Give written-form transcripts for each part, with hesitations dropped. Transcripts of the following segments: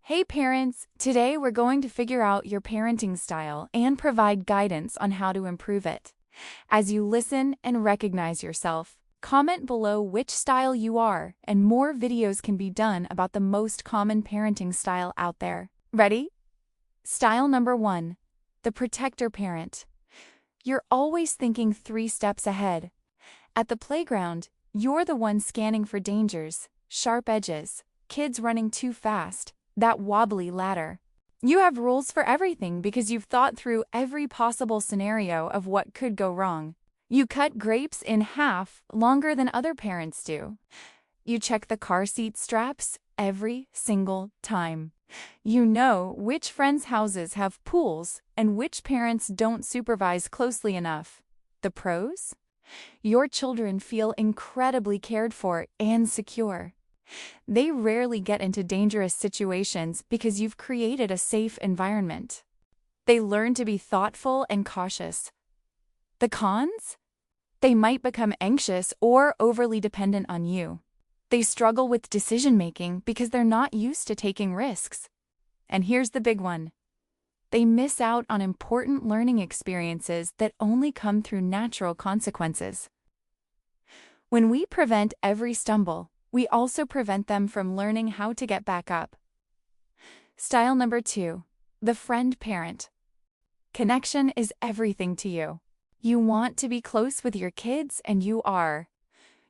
Hey parents, today we're going to figure out your parenting style and provide guidance on how to improve it. As you listen and recognize yourself, comment below which style you are, and more videos can be done about the most common parenting style out there. Ready? Style number 1. The protector parent. You're always thinking 3 steps ahead. At the playground, you're the one scanning for dangers, sharp edges, kids running too fast, that wobbly ladder. You have rules for everything because you've thought through every possible scenario of what could go wrong. You cut grapes in half longer than other parents do. You check the car seat straps every single time. You know which friends' houses have pools and which parents don't supervise closely enough. The pros? Your children feel incredibly cared for and secure. They rarely get into dangerous situations because you've created a safe environment. They learn to be thoughtful and cautious. The cons? They might become anxious or overly dependent on you. They struggle with decision-making because they're not used to taking risks. And here's the big one. They miss out on important learning experiences that only come through natural consequences. When we prevent every stumble, we also prevent them from learning how to get back up. Style number 2. The friend parent. Connection is everything to you. You want to be close with your kids, and you are.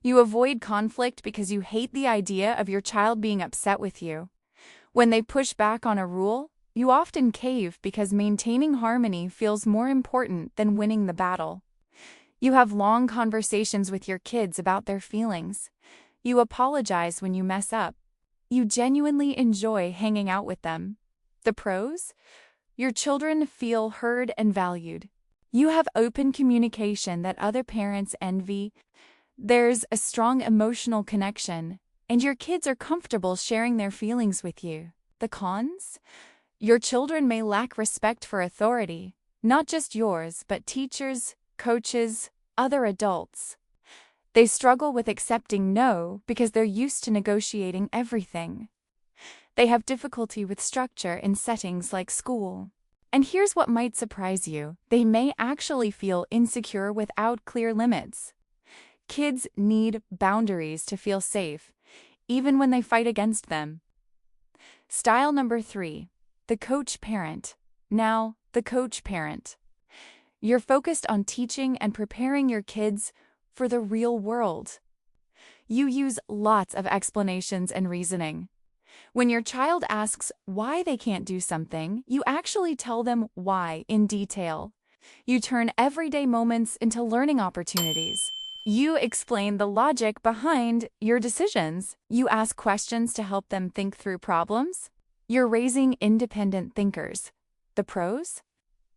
You avoid conflict because you hate the idea of your child being upset with you. When they push back on a rule, you often cave because maintaining harmony feels more important than winning the battle. You have long conversations with your kids about their feelings. You apologize when you mess up. You genuinely enjoy hanging out with them. The pros? Your children feel heard and valued. You have open communication that other parents envy. There's a strong emotional connection, and your kids are comfortable sharing their feelings with you. The cons? Your children may lack respect for authority, not just yours, but teachers, coaches, other adults. They struggle with accepting no because they're used to negotiating everything. They have difficulty with structure in settings like school. And here's what might surprise you. They may actually feel insecure without clear limits. Kids need boundaries to feel safe, even when they fight against them. Style number 3. The coach parent. Now, the coach parent. You're focused on teaching and preparing your kids for the real world. You use lots of explanations and reasoning. When your child asks why they can't do something, you actually tell them why in detail. You turn everyday moments into learning opportunities. You explain the logic behind your decisions. You ask questions to help them think through problems. You're raising independent thinkers. The pros?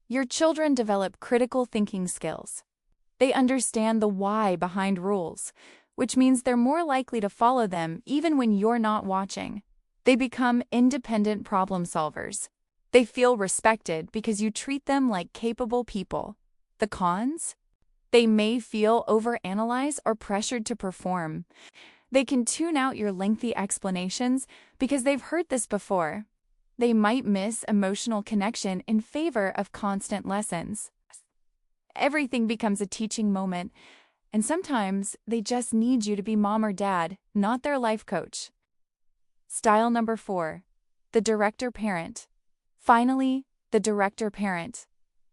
Your children develop critical thinking skills. They understand the why behind rules, which means they're more likely to follow them even when you're not watching. They become independent problem solvers. They feel respected because you treat them like capable people. The cons? They may feel overanalyzed or pressured to perform. They can tune out your lengthy explanations because they've heard this before. They might miss emotional connection in favor of constant lessons. Everything becomes a teaching moment, and sometimes they just need you to be mom or dad, not their life coach. Style number 4. The director parent. Finally, the director parent.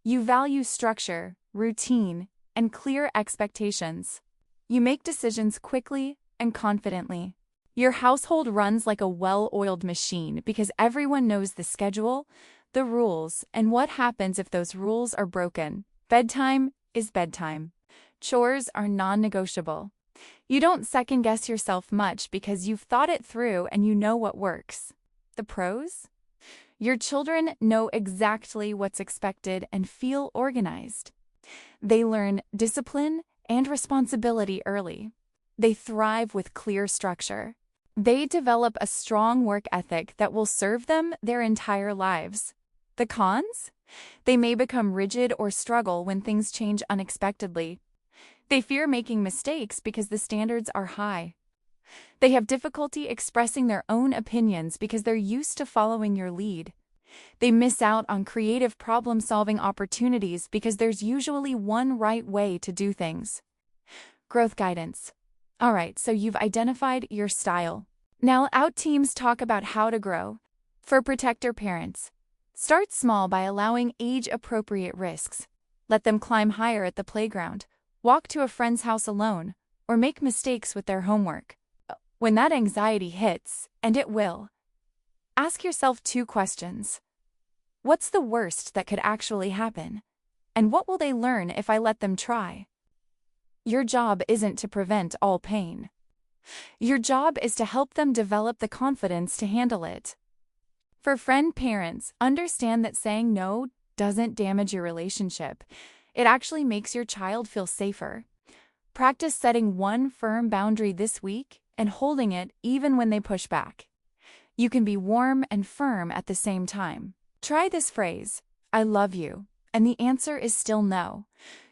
You value structure, routine, and clear expectations. You make decisions quickly and confidently. Your household runs like a well-oiled machine because everyone knows the schedule, the rules, and what happens if those rules are broken. Bedtime is bedtime. Chores are non-negotiable. You don't second-guess yourself much because you've thought it through and you know what works. The pros? Your children know exactly what's expected and feel organized. They learn discipline and responsibility early. They thrive with clear structure. They develop a strong work ethic that will serve them their entire lives. The cons? They may become rigid or struggle when things change unexpectedly. They fear making mistakes because the standards are high. They have difficulty expressing their own opinions because they're used to following your lead. They miss out on creative problem-solving opportunities because there's usually one right way to do things. Growth guidance. All right, so you've identified your style. Now out teams talk about how to grow. For protector parents, start small by allowing age-appropriate risks. Let them climb higher at the playground, walk to a friend's house alone, or make mistakes with their homework. When that anxiety hits, and it will, ask yourself 2 questions. What's the worst that could actually happen? And what will they learn if I let them try? Your job isn't to prevent all pain. Your job is to help them develop the confidence to handle it. For friend parents, understand that saying no doesn't damage your relationship. It actually makes your child feel safer. Practice setting one firm boundary this week and holding it even when they push back. You can be warm and firm at the same time. Try this phrase, I love you, and the answer is still no.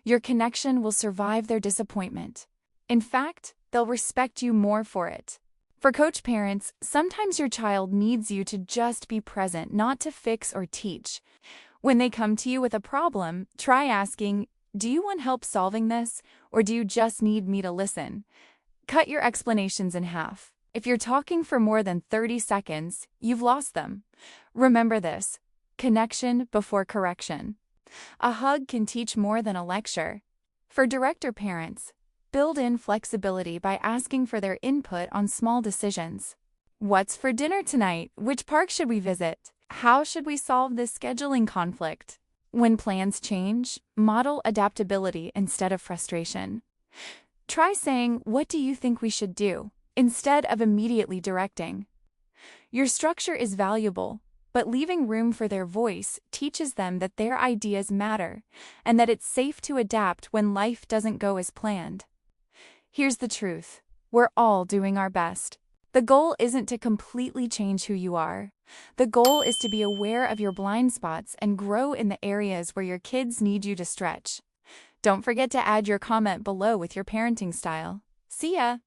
Your connection will survive their disappointment. In fact, they'll respect you more for it. For coach parents, sometimes your child needs you to just be present, not to fix or teach. When they come to you with a problem, try asking, do you want help solving this, or do you just need me to listen? Cut your explanations in half. If you're talking for more than 30 seconds, you've lost them. Remember this: connection before correction. A hug can teach more than a lecture. For director parents, build in flexibility by asking for their input on small decisions. What's for dinner tonight? Which park should we visit? How should we solve this scheduling conflict? When plans change, model adaptability instead of frustration. Try saying, what do you think we should do, instead of immediately directing. Your structure is valuable, but leaving room for their voice teaches them that their ideas matter and that it's safe to adapt when life doesn't go as planned. Here's the truth: we're all doing our best. The goal isn't to completely change who you are. The goal is to be aware of your blind spots and grow in the areas where your kids need you to stretch. Don't forget to add your comment below with your parenting style. See ya!